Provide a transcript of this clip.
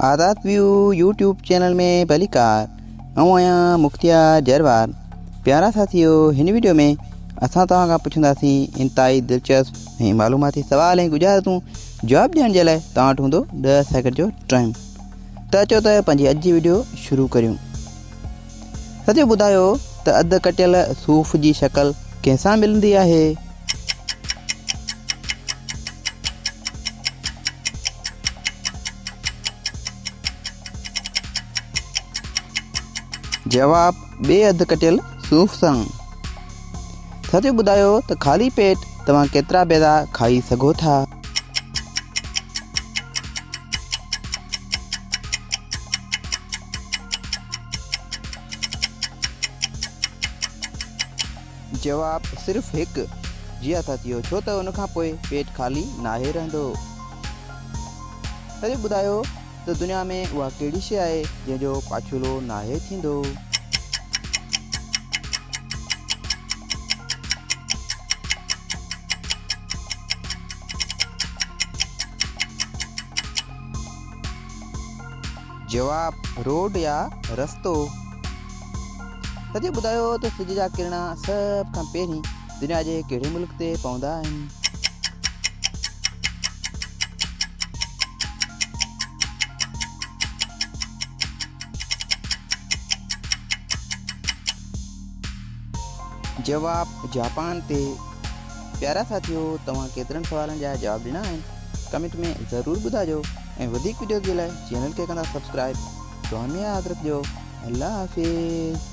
आज़ाद view YouTube channel में पहली car आया मुख्तियार जरवार। प्यारा साथियों, इन वीडियो में असां तव्हां पुछंदासीं इंतहाई दिलचस्प ऐं मालूमाती सवाल ऐं गुज़ारितूं जवाब ॾियण जे लाइ तव्हां वटि हूंदो 10 सेकंड जो टाइम। त अचो त पंहिंजी अॼु जी वीडियो शुरू करियूं। साथियों, ॿुधायो त अधु कटियल सूफ़ जी शक्ल कंहिंसां मिलंदी आहे? जवाब ॿिए अधु कटियल सूफ़ सां। साथियों, ॿुधायो त ख़ाली पेट तव्हां केतिरा बेदा खाई सघो था? जवाब सिर्फ़ हिकु। जी हाँ साथियों, छो त उन खां पोइ पेट ख़ाली नाहे रहंदो। साथियों, ॿुधायो त दुनिया में उहा कहिड़ी शइ आहे जंहिंजो पाछुलो नाहे थींदो? जवाब रोड या रस्तो। साथियों, ॿुधायो त सिज जा किरणा सभ खां पहिरीं दुनिया जे कहिड़े मुल्क ते पवंदा आहिनि? जवाब जापान ते। प्यारा साथियों, तव्हां केतिरनि सवालनि जा जवाब ॾिना आहिनि? कमेंट में ज़रूरु ॿुधाइजो ऐं वधीक वीडियो जे लाइ चैनल खे कंदा सब्सक्राइब। दुआ में यादि रखिजो। अल्लाह हाफ़िज़।